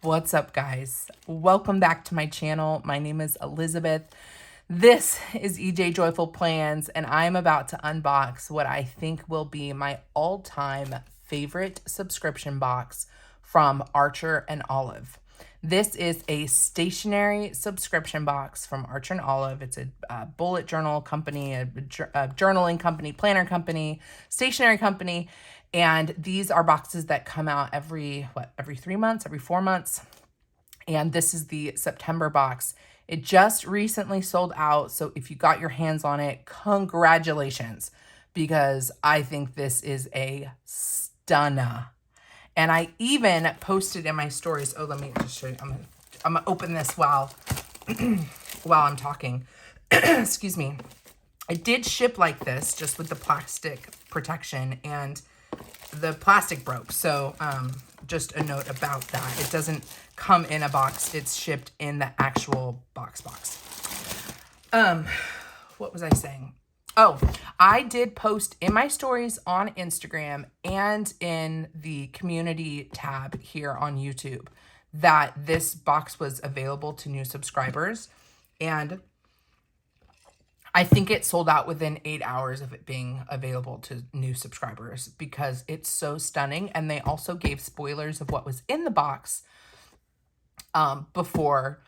What's up, guys? Welcome back to my channel. My name is Elizabeth. This is EJ Joyful Plans, and I'm about to unbox what I think will be my all-time favorite subscription box from Archer and Olive. This is a stationery subscription box from Archer and Olive. It's a bullet journal company, a journaling company, planner company, stationery company. And these are boxes that come out every 3 months, every 4 months. And this is the September box. It just recently sold out. So if you got your hands on it, congratulations, because I think this is a stunner. And I even posted in my stories. Oh, let me just show you. I'm gonna open this while I'm talking. Excuse me. It did ship like this, just with the plastic protection, and the plastic broke. So just a note about that. It doesn't come in a box. It's shipped in the actual box. What was I saying? Oh, I did post in my stories on Instagram and in the community tab here on YouTube that this box was available to new subscribers. And I think it sold out within 8 hours of it being available to new subscribers because it's so stunning. And they also gave spoilers of what was in the box beforehand,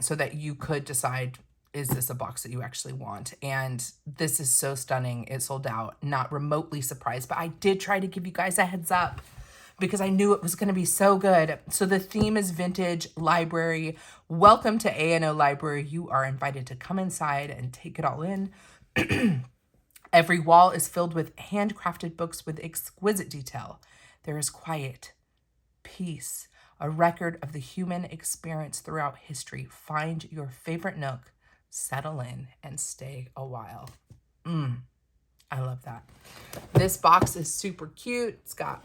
so that you could decide, is this a box that you actually want? And this is so stunning. It sold out. Not remotely surprised, but I did try to give you guys a heads up because I knew it was going to be so good. So the theme is vintage library. Welcome to A&O Library. You are invited to come inside and take it all in. Every wall is filled with handcrafted books with exquisite detail. There is quiet, peace, a record of the human experience throughout history. Find your favorite nook, settle in, and stay a while. I love that. This box is super cute. It's got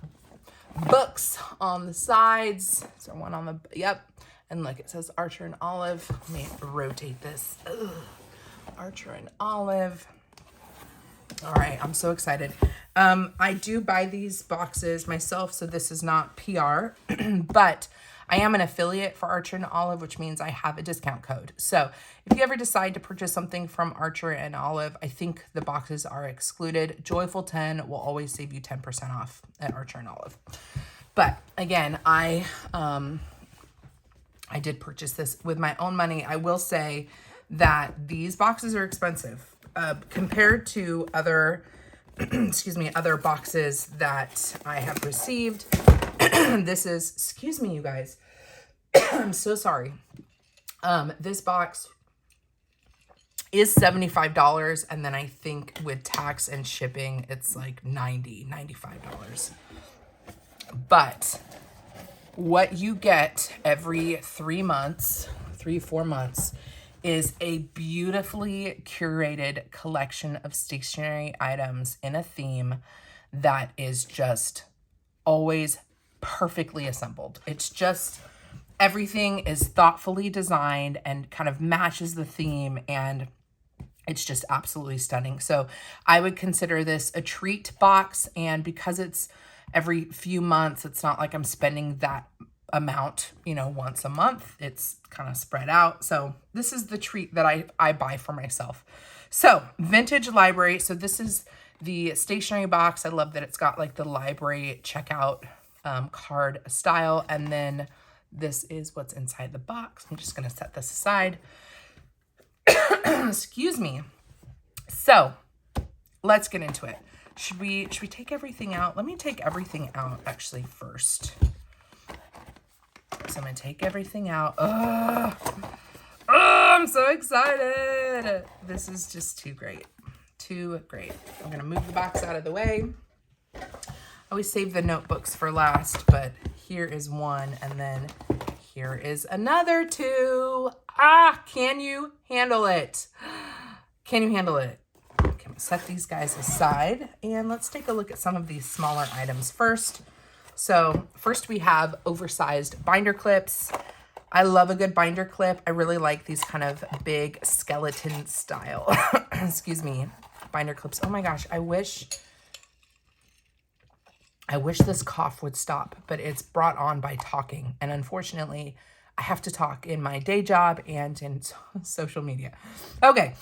books on the sides. So one on the, yep. And look, it says Archer and Olive. Let me rotate this. Ugh. Archer and Olive. All right, I'm so excited. I do buy these boxes myself, so this is not PR, but I am an affiliate for Archer and Olive, which means I have a discount code. So if you ever decide to purchase something from Archer and Olive, I think the boxes are excluded. Joyful 10 will always save you 10% off at Archer and Olive. But again, I did purchase this with my own money. I will say that these boxes are expensive compared to other, other boxes that I have received. This is, excuse me, you guys. I'm so sorry. This box is $75, and then I think with tax and shipping, it's like $95. But what you get every 3 months, 4 months, is a beautifully curated collection of stationery items in a theme that is just always perfectly assembled. It's just, everything is thoughtfully designed and kind of matches the theme, and it's just absolutely stunning. So I would consider this a treat box, and because it's every few months, it's not like I'm spending that amount, once a month. It's kind of spread out. So this is the treat that I buy for myself. So vintage library. So this is the stationery box. I love that it's got like the library checkout card style. And then this is what's inside the box. I'm just going to set this aside. Excuse me. So let's get into it. Should we take everything out? Let me take everything out actually first. So I'm going to take everything out. Oh, I'm so excited. This is just too great. Too great. I'm going to move the box out of the way. I always save the notebooks for last, but here is one, and then here is another two. Can you handle it? Can you handle it? Okay, set these guys aside, and let's take a look at some of these smaller items first. So first we have oversized binder clips. I love a good binder clip. I really like these kind of big skeleton style, excuse me, binder clips. Oh my gosh, I wish I wish this cough would stop, but it's brought on by talking. And unfortunately, I have to talk in my day job and in social media. Okay.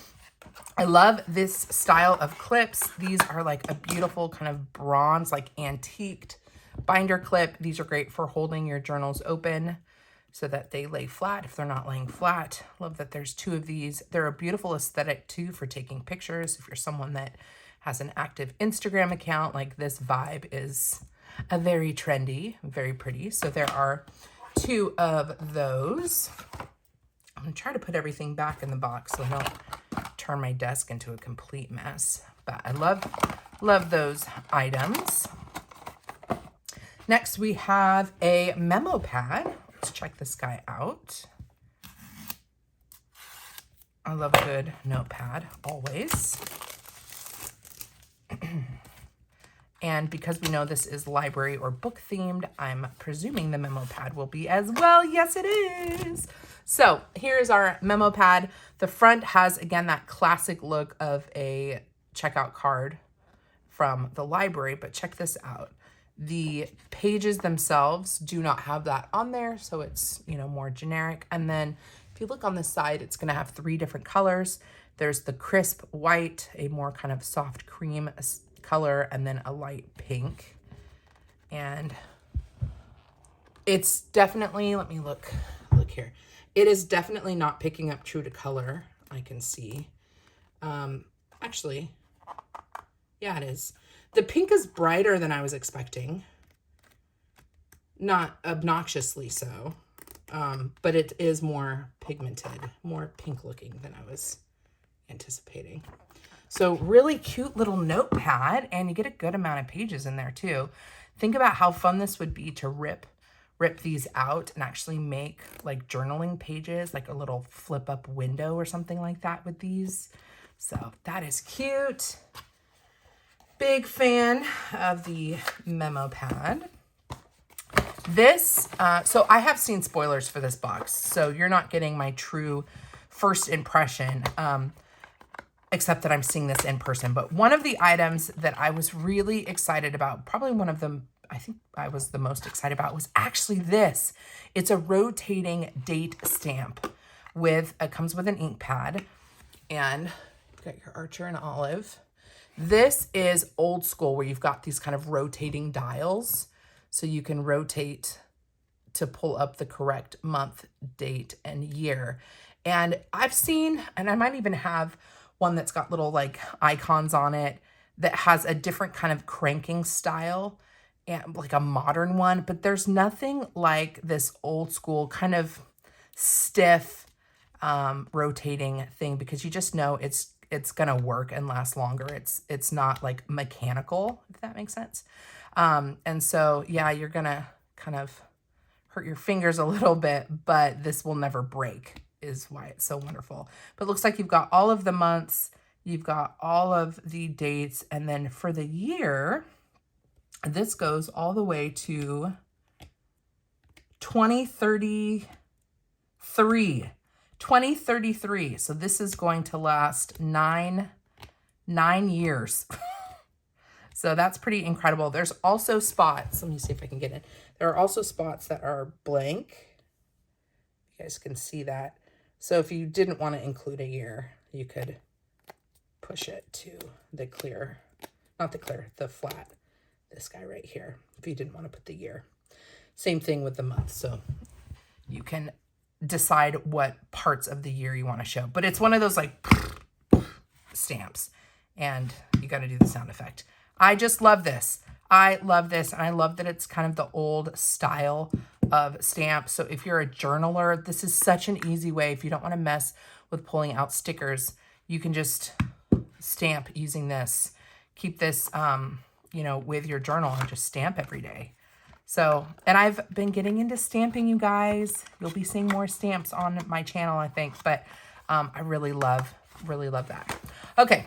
I love this style of clips. These are like a beautiful kind of bronze, like antiqued binder clip. These are great for holding your journals open so that they lay flat if they're not laying flat. Love that there's 2 of these. They're a beautiful aesthetic too for taking pictures. If you're someone that has an active Instagram account, like this vibe is a very trendy, very pretty. So there are 2 of those. I'm gonna try to put everything back in the box so I don't turn my desk into a complete mess. But I love those items. Next, we have a memo pad. Let's check this guy out. I love a good notepad, always. And because we know this is library or book themed, I'm presuming the memo pad will be as well. Yes, it is. So here's our memo pad. The front has, again, that classic look of a checkout card from the library, but check this out. The pages themselves do not have that on there, so it's, you know, more generic. And then if you look on the side, it's going to have 3 different colors. There's the crisp white, a more kind of soft cream color, and then a light pink. And it's definitely, let me look here. It is definitely not picking up true to color, I can see. Actually, yeah, it is. The pink is brighter than I was expecting. Not obnoxiously so, but it is more pigmented, more pink looking than I was anticipating. So really cute little notepad, and you get a good amount of pages in there too. Think about how fun this would be to rip these out and actually make like journaling pages, like a little flip up window or something like that with these. So that is cute. Big fan of the memo pad. This, so I have seen spoilers for this box, so you're not getting my true first impression, except that I'm seeing this in person. But one of the items that I was really excited about, probably one of them I think I was the most excited about, was actually this. It's a rotating date stamp with, it comes with an ink pad, and you've got your Archer and Olive. This is old school where you've got these kind of rotating dials, so you can rotate to pull up the correct month, date, and year. And I've seen, and I might even have one that's got little like icons on it that has a different kind of cranking style, and like a modern one, but there's nothing like this old school kind of stiff rotating thing, because you just know it's gonna work and last longer. It's not like mechanical, if that makes sense. And so yeah, you're gonna kind of hurt your fingers a little bit, but this will never break, is why it's so wonderful. But it looks like you've got all of the months, you've got all of the dates, and then for the year, this goes all the way to 2033. 2033. So this is going to last nine years. So that's pretty incredible. There's also spots. Let me see if I can get in. There are also spots that are blank. You guys can see that. So if you didn't want to include a year, you could push it to the clear, not the clear, the flat. This guy right here, if you didn't want to put the year. Same thing with the month. So you can decide what parts of the year you want to show. But it's one of those like stamps, and you got to do the sound effect. I just love this. I love this, and I love that it's kind of the old style of stamp. So if you're a journaler, this is such an easy way. If you don't want to mess with pulling out stickers, you can just stamp using this. Keep this you know, with your journal and just stamp every day. So, and I've been getting into stamping, you guys. You'll be seeing more stamps on my channel, I think, but I really love that. Okay,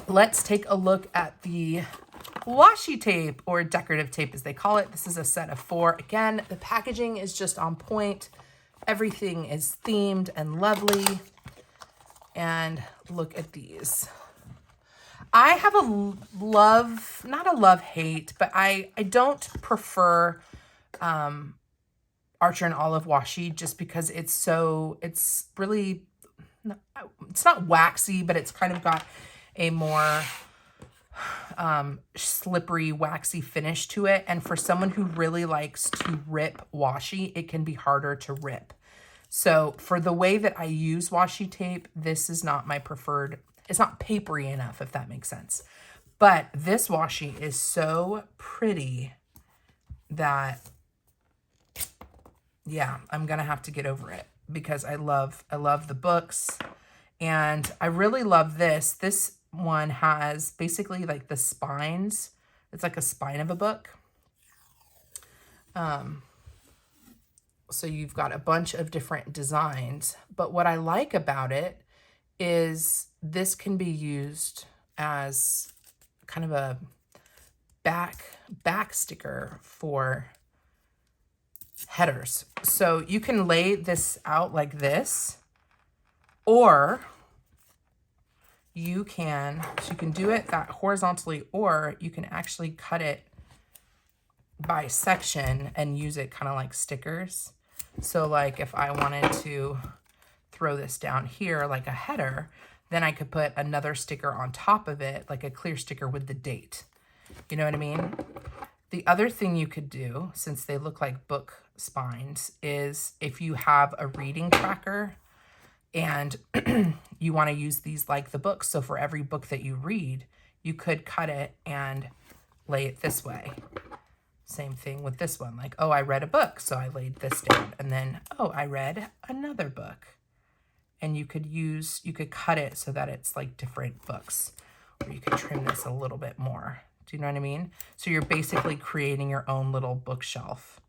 let's take a look at the washi tape, or decorative tape as they call it. This is a set of 4. Again, the packaging is just on point. Everything is themed and lovely. And look at these. I have a love, not a love-hate, but I don't prefer Archer and Olive washi just because it's really, it's not waxy, but it's kind of got a more slippery, waxy finish to it. And for someone who really likes to rip washi, it can be harder to rip. So for the way that I use washi tape, this is not my preferred. It's not papery enough, if that makes sense. But this washi is so pretty that, yeah, I'm going to have to get over it because I love the books. And I really love this. This one has basically like the spines. It's like a spine of a book. So you've got a bunch of different designs. But what I like about it is this can be used as kind of a back sticker for headers. So you can lay this out like this, or you can do it that horizontally, or you can actually cut it by section and use it kind of like stickers. So like if I wanted to throw this down here like a header, then I could put another sticker on top of it, like a clear sticker with the date. You know what I mean? The other thing you could do, since they look like book spines, is if you have a reading tracker and you want to use these like the books. So for every book that you read, you could cut it and lay it this way. Same thing with this one. Like, oh, I read a book, so I laid this down. And then, oh, I read another book. And you could cut it so that it's like different books. Or you could trim this a little bit more. Do you know what I mean? So you're basically creating your own little bookshelf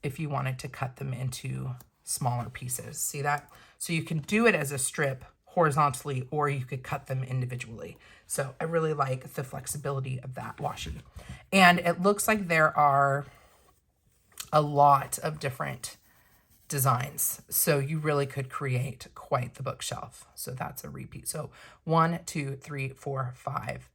if you wanted to cut them into smaller pieces. See that? So you can do it as a strip horizontally, or you could cut them individually. So I really like the flexibility of that washi. And it looks like there are a lot of different designs. So you really could create quite the bookshelf. So that's a repeat. So 1, 2, 3, 4, 5,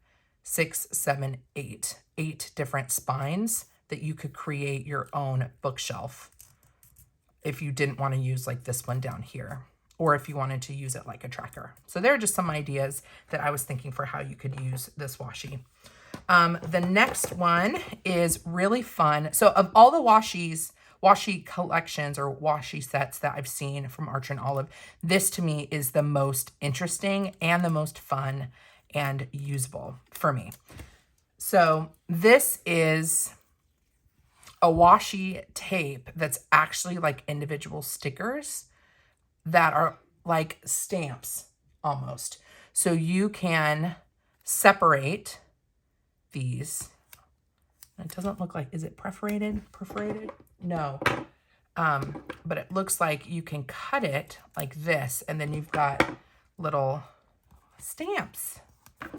6, 7, 8. 8 different spines that you could create your own bookshelf if you didn't want to use like this one down here, or if you wanted to use it like a tracker. So there are just some ideas that I was thinking for how you could use this washi. The next one is really fun. So of all the washi collections or washi sets that I've seen from Archer and Olive, this to me is the most interesting and the most fun and usable for me. So this is a washi tape that's actually like individual stickers that are like stamps almost. So you can separate these. It doesn't look like, is it perforated? No. But it looks like you can cut it like this, and then you've got little stamps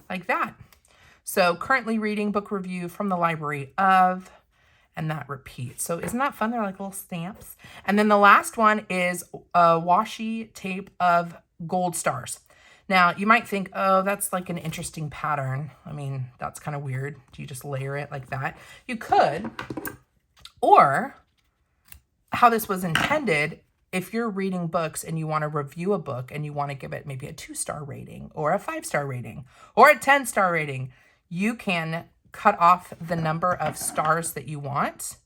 like that. So currently reading book review from the library of, and that repeats. So isn't that fun? They're like little stamps. And then the last one is a washi tape of gold stars. Now you might think, oh, that's like an interesting pattern. I mean, that's kind of weird. Do you just layer it like that? You could, or how this was intended, if you're reading books and you want to review a book and you want to give it maybe a 2-star rating or a 5-star rating or a 10-star rating, you can cut off the number of stars that you want,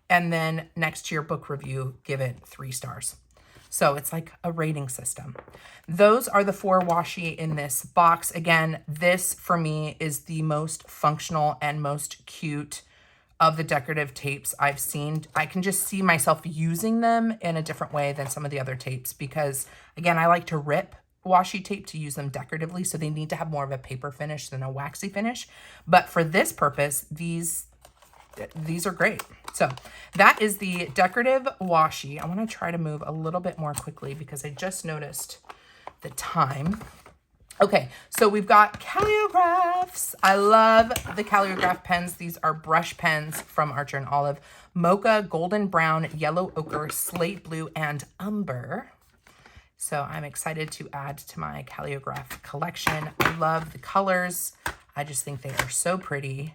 and then next to your book review, give it 3 stars. So it's like a rating system. Those are the 4 washi in this box. Again, this for me is the most functional and most cute of the decorative tapes I've seen. I can just see myself using them in a different way than some of the other tapes because, again, I like to rip washi tape to use them decoratively, so they need to have more of a paper finish than a waxy finish. But for this purpose, these are great. So that is the decorative washi. I want to try to move a little bit more quickly because I just noticed the time. Okay, so we've got calligraphs. I love the Caligraph pens. These are brush pens from Archer and Olive. Mocha, golden brown, yellow ochre, slate blue, and umber. So I'm excited to add to my Caligraph collection. I love the colors. I just think they are so pretty.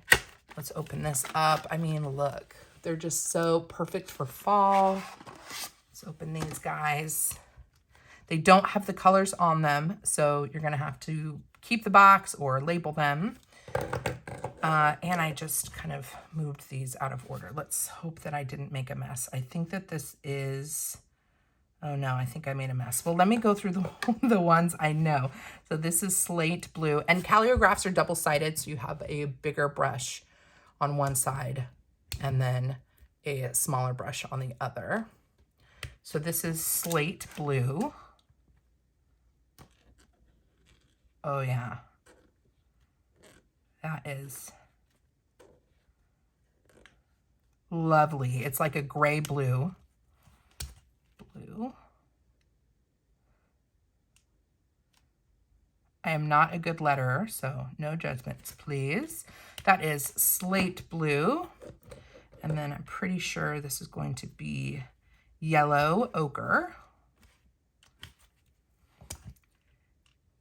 Let's open this up. I mean, look, they're just so perfect for fall. Let's open these guys. They don't have the colors on them, so you're gonna have to keep the box or label them. And I just kind of moved these out of order. Let's hope that I didn't make a mess. I think that this is, oh no, I think I made a mess. Well, let me go through the ones I know. So this is slate blue, and Caligraphs are double-sided, so you have a bigger brush on one side and then a smaller brush on the other. So this is slate blue. Oh yeah. That is lovely. It's like a gray blue. I am not a good letterer, so no judgments, please. That is slate blue. And then I'm pretty sure this is going to be yellow ochre.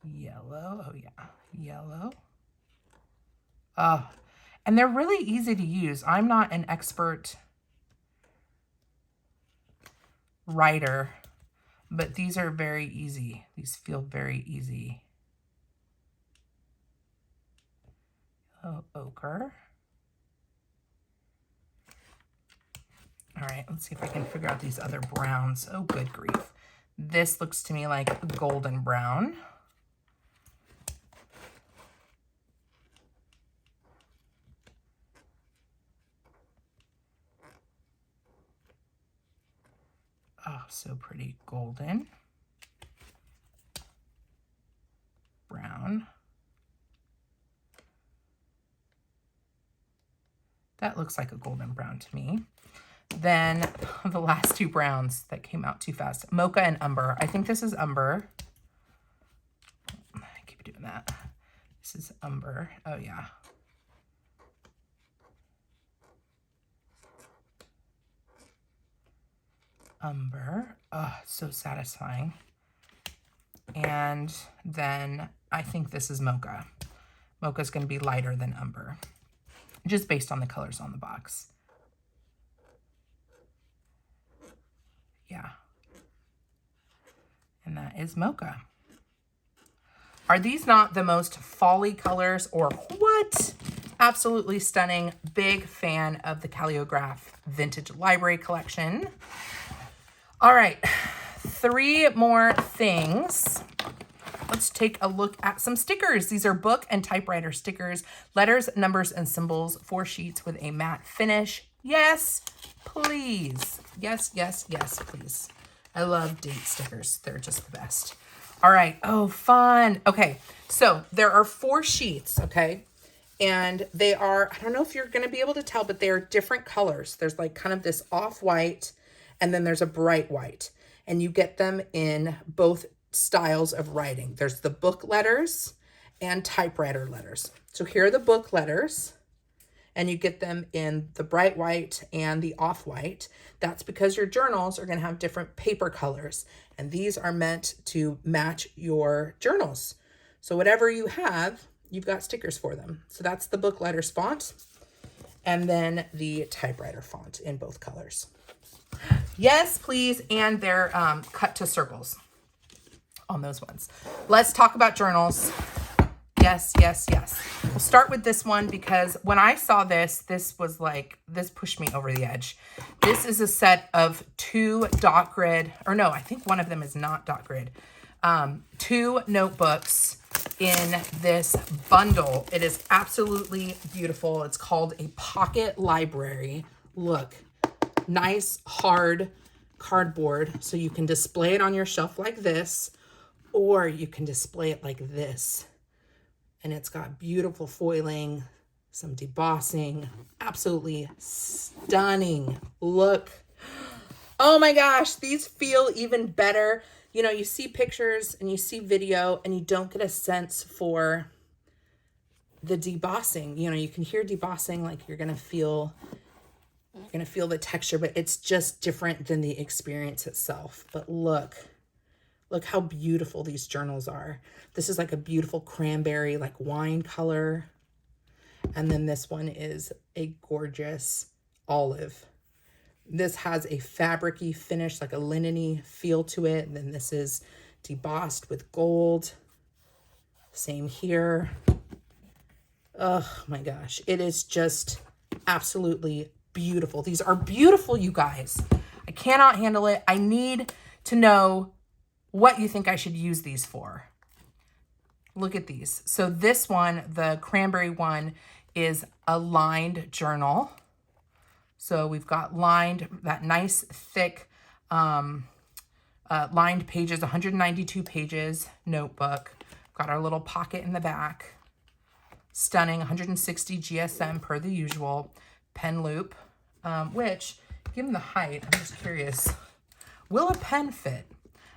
Yellow, oh yeah, yellow. Oh, and they're really easy to use. I'm not an expert writer, but these are very easy. These feel very easy. Oh, ochre. All right, let's see if I can figure out these other browns. Oh, good grief. This looks to me like golden brown. Oh, so pretty. Golden. Brown. That looks like a golden brown to me. Then the last two browns that came out too fast. Mocha and umber. I think this is umber. I keep doing that. This is umber. Oh, yeah. Umber. Oh, so satisfying. And then I think this is mocha. Mocha is going to be lighter than umber, just based on the colors on the box. Yeah. And that is mocha. Are these not the most fall-y colors or what? Absolutely stunning. Big fan of the Caligraph Vintage Library Collection. All right, 3 more things. Let's take a look at some stickers. These are book and typewriter stickers, letters, numbers, and symbols, 4 sheets with a matte finish. Yes, please. Yes, yes, yes, please. I love date stickers. They're just the best. All right. Oh, fun. Okay. So there are 4 sheets. Okay. And they are, I don't know if you're going to be able to tell, but they are different colors. There's like kind of this off-white, and then there's a bright white, and you get them in both styles of writing. There's the book letters and typewriter letters. So here are the book letters, and you get them in the bright white and the off-white. That's because your journals are going to have different paper colors, and these are meant to match your journals. So whatever you have, you've got stickers for them. So that's the book letters font, and then the typewriter font in both colors. Yes, please. And they're cut to circles on those ones. Let's talk about journals. Yes, yes, yes. We'll start with this one because when I saw this, this was like, this pushed me over the edge. This is a set of 2 dot grid, or no, I think one of them is not dot grid. 2 notebooks in this bundle. It is absolutely beautiful. It's called a pocket library. Look. Nice hard cardboard, so you can display it on your shelf like this, or you can display it like this. And it's got beautiful foiling, some debossing, absolutely stunning. Look. Oh my gosh, these feel even better. You know, you see pictures and you see video and you don't get a sense for the debossing. You know, you can hear debossing, like you're going to feel the texture, but it's just different than the experience itself. But look, Look how beautiful these journals are. This is like a beautiful cranberry, like wine color. And then this one is a gorgeous olive. This has a fabricy finish, like a linen-y feel to it. And then this is debossed with gold. Same here. Oh my gosh. It is just absolutely beautiful. These are beautiful, you guys. I cannot handle it. I need to know what you think I should use these for. Look at these. So this one, the cranberry one, is a lined journal. So we've got lined, that nice thick lined pages, 192 pages notebook. Got our little pocket in the back. Stunning, 160 GSM per the usual. Pen loop, which, given the height, I'm just curious, will a pen fit?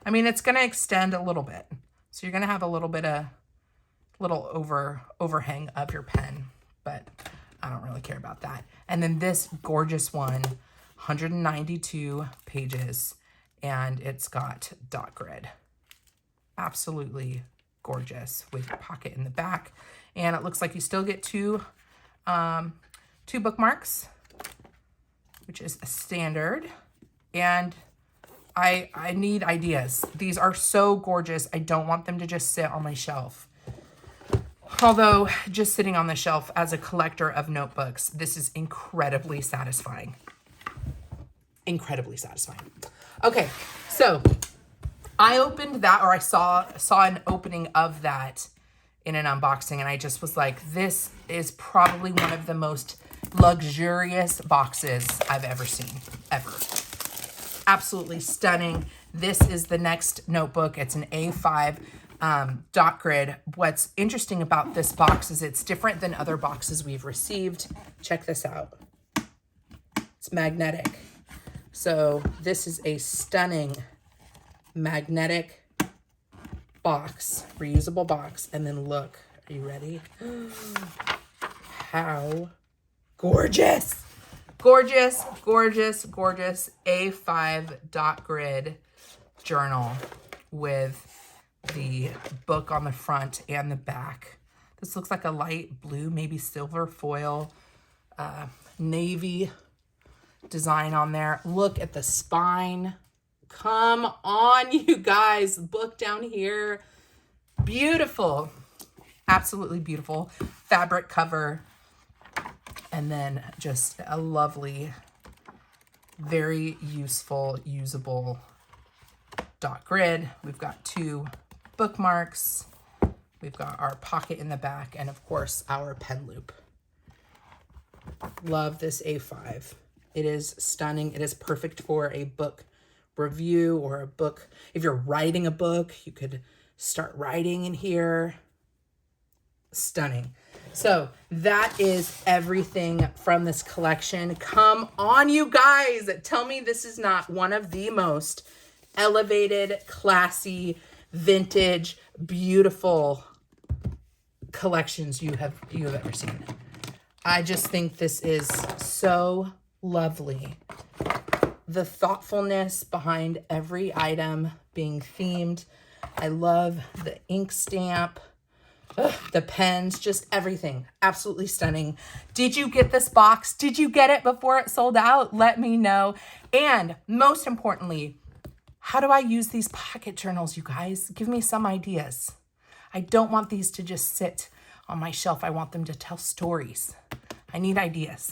I mean, it's gonna extend a little bit. So you're gonna have a little bit of, overhang of your pen, but I don't really care about that. And then this gorgeous one, 192 pages, and it's got dot grid. Absolutely gorgeous with a pocket in the back. And it looks like you still get two bookmarks, which is a standard. And I need ideas. These are so gorgeous. I don't want them to just sit on my shelf. Although just sitting on the shelf as a collector of notebooks, this is incredibly satisfying. Incredibly satisfying. Okay, so I opened that, or I saw an opening of that in an unboxing, and I just was like, this is probably one of the most luxurious boxes I've ever seen, ever. Absolutely stunning. This is the next notebook. It's an A5 dot grid. What's interesting about this box is it's different than other boxes we've received. Check this out. It's magnetic. So this is a stunning magnetic box, reusable box. And then look, are you ready? How gorgeous. Gorgeous, gorgeous, gorgeous A5 dot grid journal with the book on the front and the back. This looks like a light blue, maybe silver foil, navy design on there. Look at the spine. Come on, you guys. Book down here. Beautiful. Absolutely beautiful. Fabric cover. And then just a lovely, very useful, usable dot grid. We've got two bookmarks. We've got our pocket in the back, and of course our pen loop. Love this A5. It is stunning. It is perfect for a book review or a book. If you're writing a book, you could start writing in here. Stunning. So that is everything from this collection. Come on, you guys. Tell me this is not one of the most elevated, classy, vintage, beautiful collections you have ever seen. I just think this is so lovely. The thoughtfulness behind every item being themed. I love the ink stamp. Ugh, the pens, just everything. Absolutely stunning. Did you get this box? Did you get it before it sold out? Let me know. And most importantly, how do I use these pocket journals, you guys? Give me some ideas. I don't want these to just sit on my shelf. I want them to tell stories. I need ideas.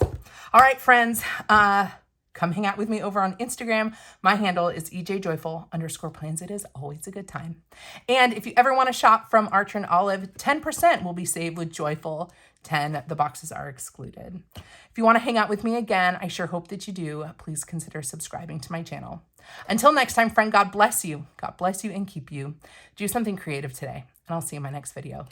All right, friends, come hang out with me over on Instagram. My handle is ejjoyful_plans. It is always a good time. And if you ever want to shop from Archer and Olive, 10% will be saved with Joyful. 10, the boxes are excluded. If you want to hang out with me again, I sure hope that you do. Please consider subscribing to my channel. Until next time, friend, God bless you. God bless you and keep you. Do something creative today, and I'll see you in my next video.